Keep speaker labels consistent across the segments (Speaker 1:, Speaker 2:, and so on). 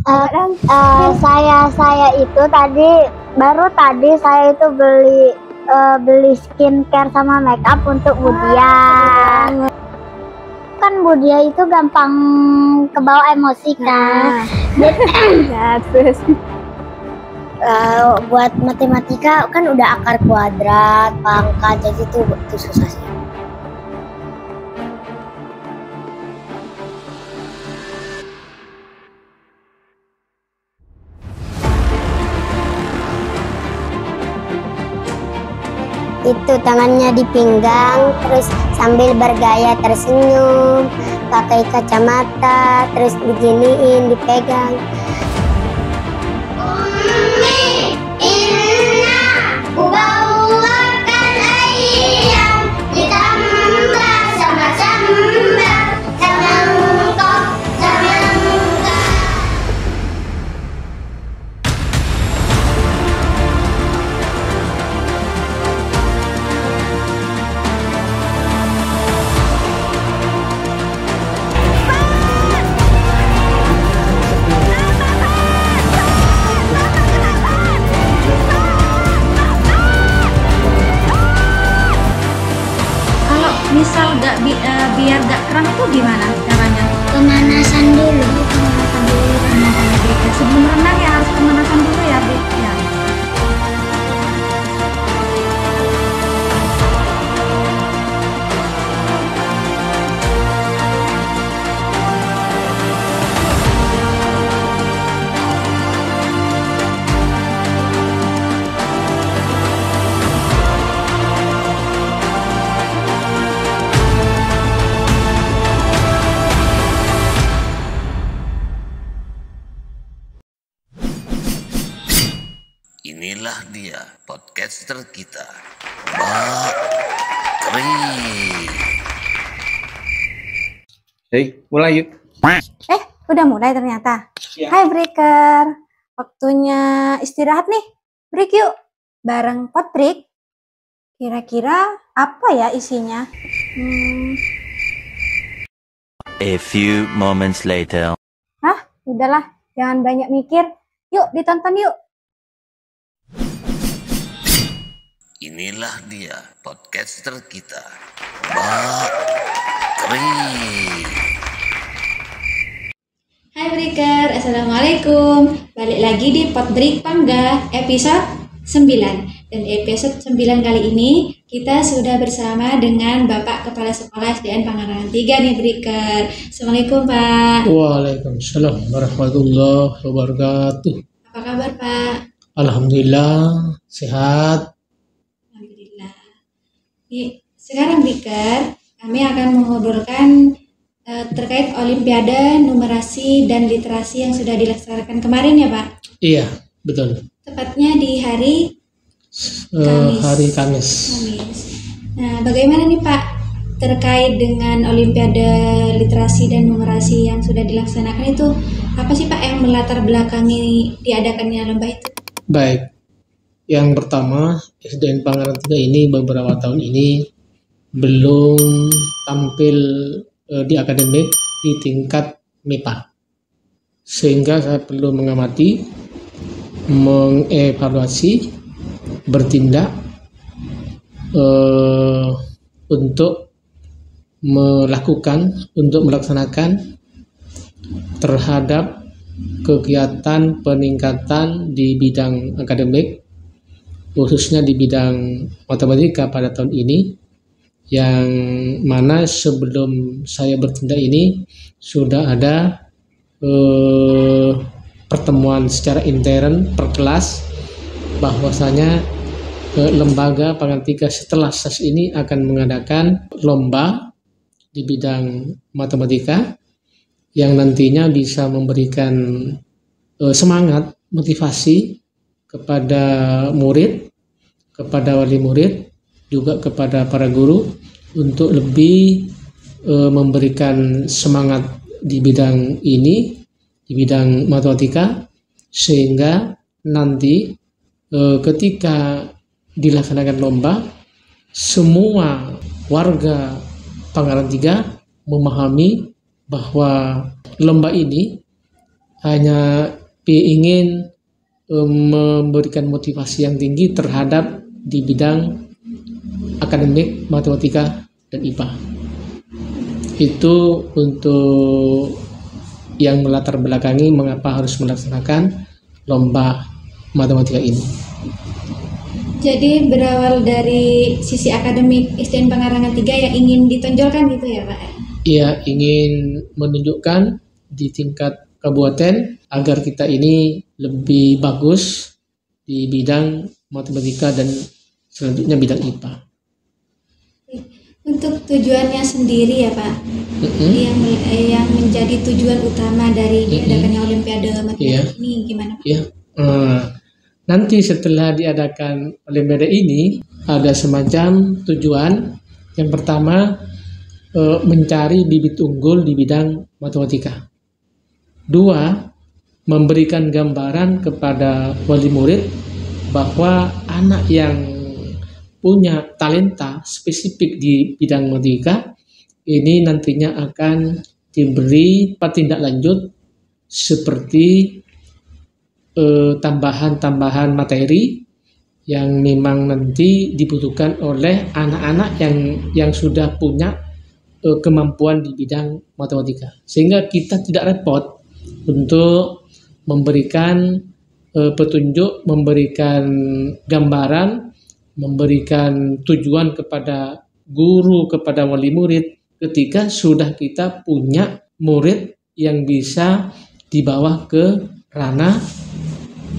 Speaker 1: Saya itu baru tadi saya itu beli skincare sama make up untuk Budia. Kan Budia itu gampang kebawa emosi kan.
Speaker 2: Ya, terus
Speaker 1: Buat matematika kan udah akar kuadrat, pangkat, jadi itu susah sih. Itu tangannya di pinggang, terus sambil bergaya tersenyum, pakai kacamata, terus diginiin, dipegang. Ummi, inna ubawakan ayam, ditambah sama sambal, sama engkau, sama engkau.
Speaker 2: misal biar gak kram itu gimana caranya?
Speaker 1: Pemanasan dulu.
Speaker 2: Sebelum renang ya harus pemanasan dulu ya, Bu. Ya.
Speaker 3: Inilah dia podcaster kita, Mbak Kri.
Speaker 4: Hei, mulai yuk.
Speaker 2: Udah mulai ternyata.
Speaker 4: Ya.
Speaker 2: Hai Breaker, waktunya istirahat nih. Break yuk, bareng Potbreak. Kira-kira apa ya isinya?
Speaker 5: A few moments later.
Speaker 2: Udahlah, jangan banyak mikir. Yuk, ditonton yuk.
Speaker 3: Inilah dia podcaster kita, Mbak Kri.
Speaker 6: Hai Breaker, Assalamualaikum. Balik lagi di Potbreak Pangga episode 9. Dan di episode 9 kali ini kita sudah bersama dengan Bapak Kepala Sekolah SDN Pangarangan 3 nih Breaker. Assalamualaikum Pak.
Speaker 7: Waalaikumsalam warahmatullahi wabarakatuh.
Speaker 6: Apa kabar Pak?
Speaker 7: Alhamdulillah sehat.
Speaker 6: Alhamdulillah. Sekarang Breaker, kami akan mengobrolkan terkait Olimpiade Numerasi dan Literasi yang sudah dilaksanakan kemarin ya Pak?
Speaker 7: Iya, betul.
Speaker 6: Tepatnya di hari
Speaker 7: Kamis.
Speaker 6: Nah, bagaimana nih Pak terkait dengan Olimpiade Literasi dan Numerasi yang sudah dilaksanakan itu? Apa sih Pak yang melatar belakangi diadakannya lomba itu?
Speaker 7: Baik. Yang pertama, SDN Pangarangan 3 ini beberapa tahun ini belum tampil di akademik di tingkat MIPA. Sehingga saya perlu mengamati, mengevaluasi, bertindak untuk melaksanakan terhadap kegiatan peningkatan di bidang akademik, khususnya di bidang matematika pada tahun ini, yang mana sebelum saya bertindak ini sudah ada pertemuan secara intern per kelas, bahwasanya lembaga Pangarangan 3 setelah SAS ini akan mengadakan lomba di bidang matematika yang nantinya bisa memberikan semangat, motivasi kepada murid, kepada wali murid, juga kepada para guru untuk lebih memberikan semangat di bidang ini, di bidang matematika, sehingga nanti ketika dilaksanakan lomba, semua warga Pangarangan 3 memahami bahwa lomba ini hanya ingin memberikan motivasi yang tinggi terhadap di bidang akademik, matematika, dan IPA. Itu untuk yang melatar belakangi mengapa harus melaksanakan lomba matematika ini.
Speaker 6: Jadi berawal dari sisi akademik SDN Pangarangan 3 yang ingin ditonjolkan gitu ya Pak?
Speaker 7: Iya, ingin menunjukkan di tingkat kabupaten agar kita ini lebih bagus di bidang matematika dan selanjutnya bidang IPA.
Speaker 6: Untuk tujuannya sendiri ya Pak, yang menjadi tujuan utama dari diadakannya Olimpiade Matematika ini gimana Pak?
Speaker 7: Iya. Nanti setelah diadakan Olimpiade ini ada semacam tujuan. Yang pertama, mencari bibit unggul di bidang matematika. 2, memberikan gambaran kepada wali murid bahwa anak yang punya talenta spesifik di bidang matematika ini nantinya akan diberi tindak lanjut seperti tambahan-tambahan materi yang memang nanti dibutuhkan oleh anak-anak yang sudah punya kemampuan di bidang matematika, sehingga kita tidak repot untuk memberikan petunjuk, memberikan gambaran, memberikan tujuan kepada guru, kepada wali murid ketika sudah kita punya murid yang bisa dibawa ke ranah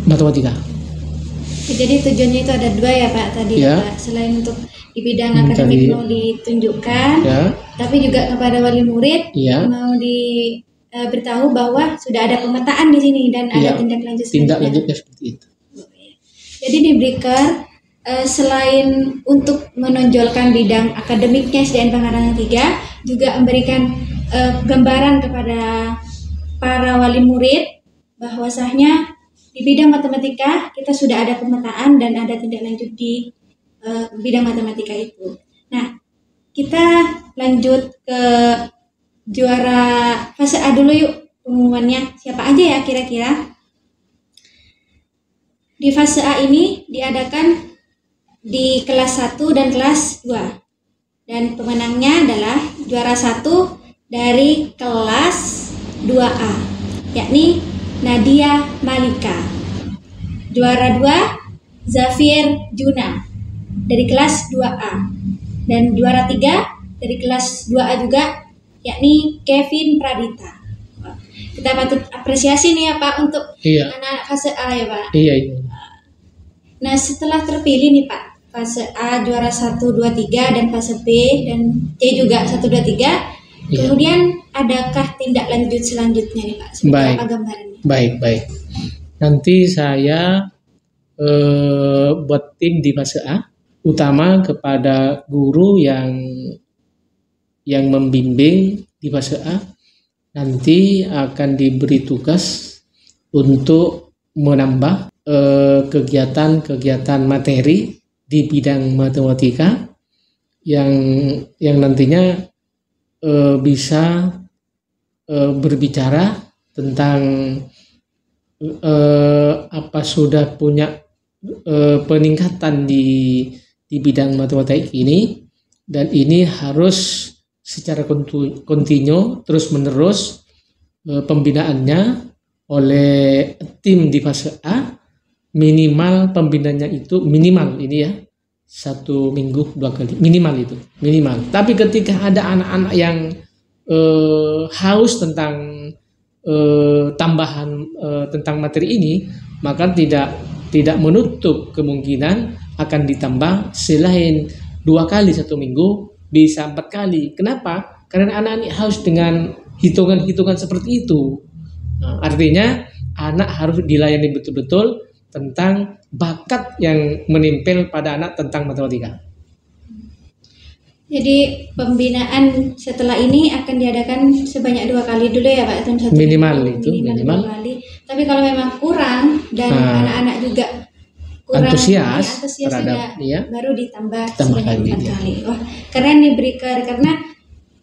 Speaker 7: matematika.
Speaker 6: Jadi tujuannya itu ada 2 ya Pak tadi ya. Pak. Selain untuk di bidang akademik mau ditunjukkan, tapi juga kepada wali murid mau diberitahu bahwa sudah ada pemetaan di sini dan ada tindak lanjutnya
Speaker 7: seperti itu.
Speaker 6: Jadi di Breaker selain untuk menonjolkan bidang akademiknya SDN Pangarangan 3 juga memberikan gambaran kepada para wali murid bahwasanya di bidang matematika kita sudah ada pemetaan dan ada tindak lanjut di bidang matematika itu. Nah, kita lanjut ke juara fase A dulu yuk, pengumumannya siapa aja ya kira-kira. Di fase A ini diadakan di kelas 1 dan kelas 2. Dan pemenangnya adalah juara 1 dari kelas 2A, yakni Nadia Malika. Juara 2 Zafir Juna dari kelas 2A. Dan juara 3 dari kelas 2A juga, yakni Kevin Pradita. Kita patut apresiasi nih ya Pak untuk anak-anak fase A ya Pak.
Speaker 7: Iya.
Speaker 6: Nah setelah terpilih nih Pak, fase A juara 1, 2, 3 dan fase B dan C juga 1, 2, 3. Kemudian adakah tindak lanjut selanjutnya nih Pak? Seperti apa gambarannya?
Speaker 7: Baik. Nanti saya buat tim di fase A, utama kepada guru yang membimbing di fase A nanti akan diberi tugas untuk menambah kegiatan-kegiatan materi di bidang matematika yang nantinya bisa berbicara tentang apa sudah punya peningkatan di bidang matematika ini, dan ini harus secara kontinu terus menerus pembinaannya oleh tim di fase A. Minimal pembinaannya itu minimal ini ya 1 minggu 2 kali minimal. Tapi ketika ada anak-anak yang haus tentang tambahan tentang materi ini, maka tidak menutup kemungkinan akan ditambah selain 2 kali 1 minggu bisa 4 kali. Kenapa? Karena anak-anak haus dengan hitungan-hitungan seperti itu. Nah, artinya anak harus dilayani betul-betul tentang bakat yang menempel pada anak tentang matematika.
Speaker 6: Jadi pembinaan setelah ini akan diadakan sebanyak 2 kali dulu ya Pak?
Speaker 7: Minimal 2 kali.
Speaker 6: Tapi kalau memang kurang dan anak-anak juga kurang
Speaker 7: antusias terhadap
Speaker 6: baru ditambah
Speaker 7: sebanyak
Speaker 6: 4 kali. Wah keren nih Breaker, karena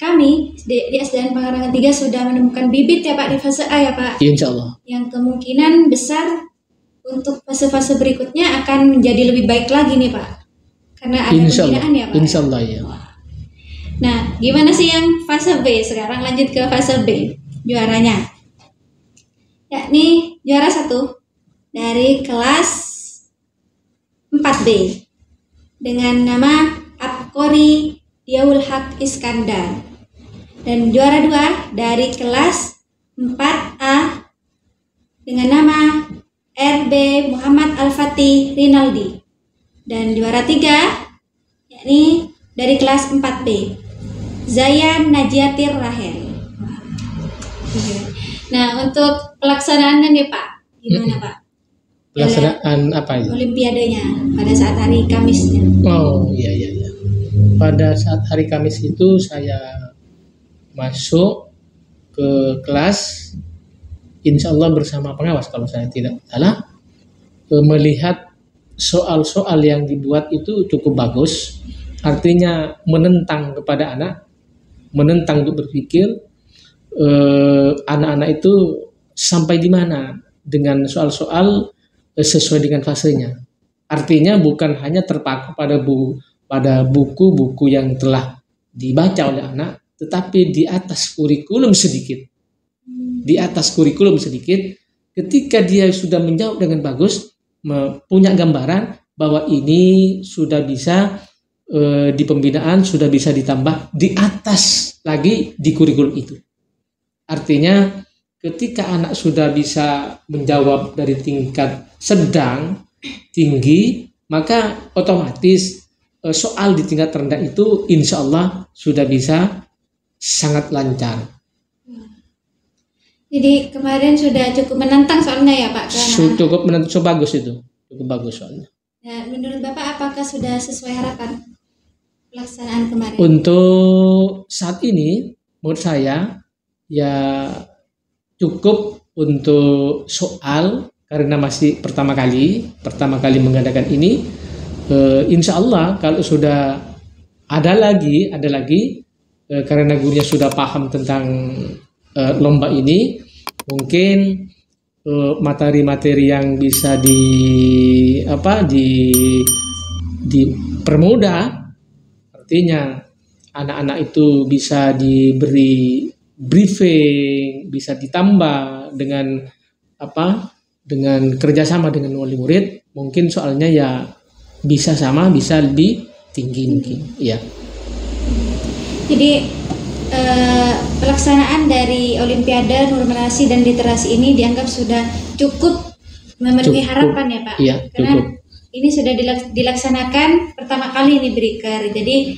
Speaker 6: kami di SDN Pangarangan 3 sudah menemukan bibit ya Pak di fase A ya Pak.
Speaker 7: Insya Allah.
Speaker 6: Yang kemungkinan besar untuk fase-fase berikutnya akan menjadi lebih baik lagi nih Pak. Karena ada
Speaker 7: Insya Allah.
Speaker 6: pembinaan ya Pak.
Speaker 7: Insya Allah ya.
Speaker 6: Nah, gimana sih yang fase B? Sekarang lanjut ke fase B. Juaranya. Yakni juara 1 dari kelas 4B dengan nama Abkori Diaul Haq Iskandar. Dan juara 2 dari kelas 4A dengan nama RB Muhammad Al-Fatih Rinaldi. Dan juara 3 yakni dari kelas 4B Zayan Najiatir Rahel. Nah, untuk pelaksanaannya nih Pak, gimana Pak?
Speaker 7: Pelaksanaan apa itu?
Speaker 6: Olimpiadanya pada saat hari Kamisnya.
Speaker 7: Oh iya. Pada saat hari Kamis itu saya masuk ke kelas, insya Allah bersama pengawas kalau saya tidak salah, melihat soal-soal yang dibuat itu cukup bagus, artinya menentang kepada anak, menentang untuk berpikir anak-anak itu sampai di mana dengan soal-soal sesuai dengan fasenya. Artinya bukan hanya terpaku pada buku-buku yang telah dibaca oleh anak, tetapi di atas kurikulum sedikit. Di atas kurikulum sedikit, ketika dia sudah menjawab dengan bagus, punya gambaran bahwa ini sudah bisa di pembinaan, sudah bisa ditambah di atas lagi di kurikulum itu. Artinya ketika anak sudah bisa menjawab dari tingkat sedang, tinggi, maka otomatis soal di tingkat rendah itu insya Allah sudah bisa sangat lancar.
Speaker 6: Jadi kemarin sudah cukup menantang soalnya ya Pak?
Speaker 7: Cukup menantang, cukup bagus soalnya.
Speaker 6: Nah, menurut Bapak apakah sudah sesuai harapan pelaksanaan kemarin?
Speaker 7: Untuk saat ini menurut saya ya cukup untuk soal karena masih pertama kali mengadakan ini. Insya Allah kalau sudah ada lagi karena gurunya sudah paham tentang lomba ini, mungkin materi-materi yang bisa dipermudah, artinya anak-anak itu bisa diberi briefing, bisa ditambah dengan kerjasama dengan wali murid, mungkin soalnya ya bisa sama, bisa lebih tinggi mungkin, ya.
Speaker 6: Jadi pelaksanaan dari Olimpiade Numerasi dan Literasi ini dianggap sudah cukup memenuhi harapan ya Pak?
Speaker 7: Iya,
Speaker 6: karena
Speaker 7: cukup.
Speaker 6: Ini sudah dilaksanakan pertama kali nih Briker. Jadi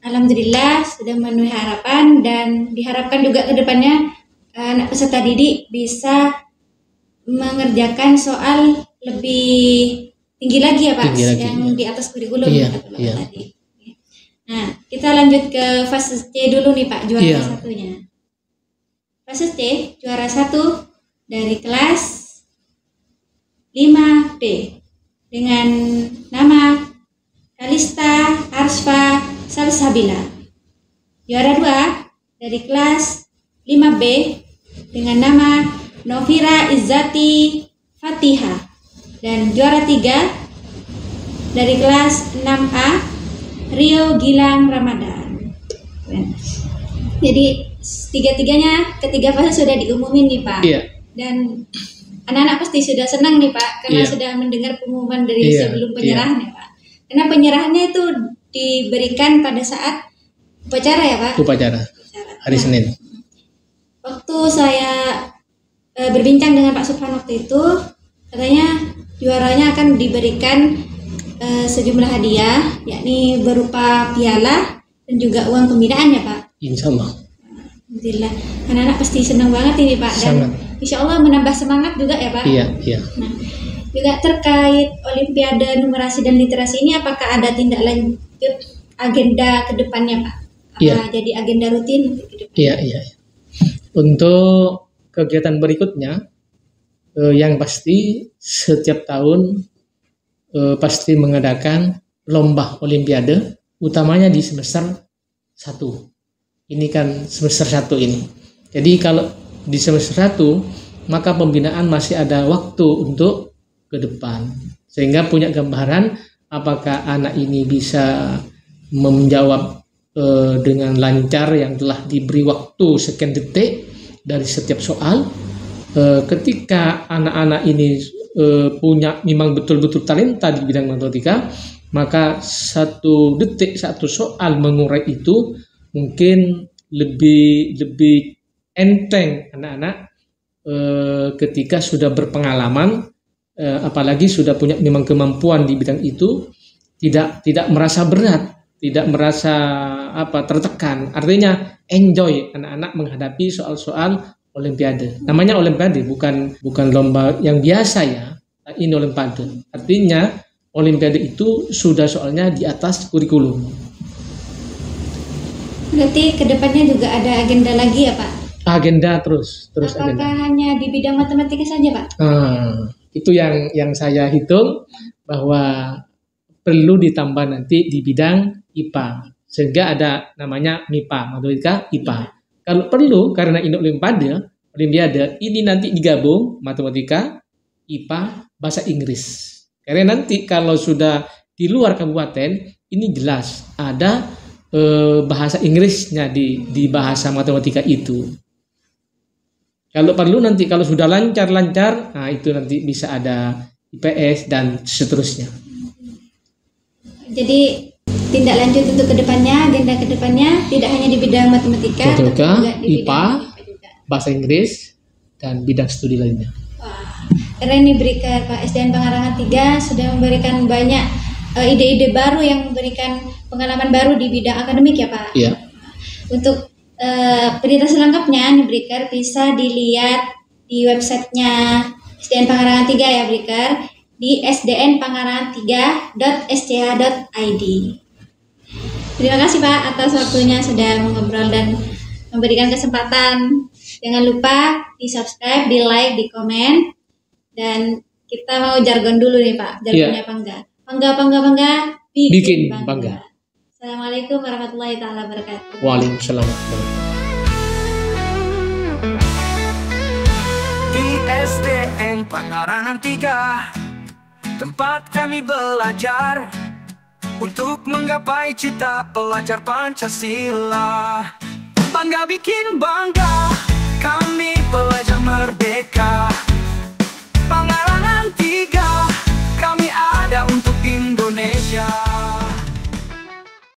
Speaker 6: alhamdulillah sudah memenuhi harapan dan diharapkan juga ke depannya anak peserta didik bisa mengerjakan soal lebih tinggi lagi ya Pak, yang di atas kurikulum tadi. Nah, kita lanjut ke fase C dulu nih Pak, juara satunya. Fase C, juara 1 dari kelas 5B dengan nama Kalista Arsfa Salsabila. Juara 2 dari kelas 5B dengan nama Novira Izzati Fatihah. Dan juara 3 dari kelas 6A Rio Gilang Ramadan. Jadi ketiga fase sudah diumumin nih Pak.
Speaker 7: Iya.
Speaker 6: Dan anak-anak pasti sudah senang nih Pak karena sudah mendengar pengumuman dari sebelum penyerahan ya Pak. Karena penyerahannya itu diberikan pada saat upacara ya Pak.
Speaker 7: Upacara. Hari Senin.
Speaker 6: Waktu saya berbincang dengan Pak Subhan waktu itu, katanya juaranya akan diberikan sejumlah hadiah, yakni berupa piala dan juga uang pembinaan ya Pak.
Speaker 7: Insya Allah.
Speaker 6: Alhamdulillah, anak-anak pasti senang banget ini Pak, dan
Speaker 7: sangat.
Speaker 6: Insya Allah menambah semangat juga ya Pak.
Speaker 7: Iya.
Speaker 6: Nah, juga terkait Olimpiade Numerasi dan Literasi ini, apakah ada tindak lanjut agenda ke depannya Pak?
Speaker 7: Iya.
Speaker 6: Jadi agenda rutin ke depannya?
Speaker 7: Iya. Untuk kegiatan berikutnya, yang pasti setiap tahun pasti mengadakan lomba Olimpiade, utamanya di semester 1. Ini kan semester 1 ini. Jadi kalau di semester 1 maka pembinaan masih ada waktu untuk ke depan. Sehingga punya gambaran apakah anak ini bisa menjawab dengan lancar yang telah diberi waktu sekian detik dari setiap soal. Ketika anak-anak ini punya memang betul-betul talenta di bidang matematika, maka 1 detik 1 soal mengurai itu mungkin lebih enteng anak-anak ketika sudah berpengalaman, apalagi sudah punya memang kemampuan di bidang itu, tidak merasa berat, tidak merasa tertekan. Artinya enjoy anak-anak menghadapi soal-soal olimpiade. Namanya olimpiade, bukan lomba yang biasa ya. Ini olimpiade. Artinya olimpiade itu sudah soalnya di atas kurikulum.
Speaker 6: Berarti kedepannya juga ada agenda lagi ya Pak?
Speaker 7: Agenda terus
Speaker 6: Apakah
Speaker 7: agenda.
Speaker 6: hanya di bidang matematika saja Pak?
Speaker 7: Itu yang saya hitung bahwa perlu ditambah nanti di bidang IPA, sehingga ada namanya MIPA, matematika IPA. Kalau perlu karena ini olimpiade ini nanti digabung matematika, IPA, bahasa Inggris. Karena nanti kalau sudah di luar kabupaten ini jelas ada bahasa Inggrisnya di bahasa matematika itu. Kalau perlu nanti kalau sudah lancar, nah itu nanti bisa ada IPS dan seterusnya.
Speaker 6: Jadi tindak lanjut untuk kedepannya, agenda kedepannya tidak hanya di bidang matematika, tapi juga di
Speaker 7: IPA,
Speaker 6: bidang juga.
Speaker 7: bahasa Inggris, dan bidang studi lainnya.
Speaker 6: Wah, keren nih Briker, Pak SDN Pangarangan 3 sudah memberikan banyak ide-ide baru yang memberikan pengalaman baru di bidang akademik ya Pak.
Speaker 7: Iya.
Speaker 6: Untuk berita selengkapnya nih Briker bisa dilihat di websitenya SDN Pangarangan 3 ya Briker, di sdnpangarangan3.sch.id. Terima kasih Pak atas waktunya sudah mengobrol dan memberikan kesempatan. Jangan lupa di subscribe, di like, di komen. Dan kita mau jargon dulu nih Pak, jargonnya Pangga. Pangga, bikin bangga. Assalamualaikum warahmatullahi taala wabarakatuh.
Speaker 7: Waalaikumsalam warahmatullahi wabarakatuh.
Speaker 8: Di SDN Pangarangan 3 tempat kami belajar untuk menggapai cita pelajar Pancasila. Bangga bikin bangga, kami pelajar merdeka.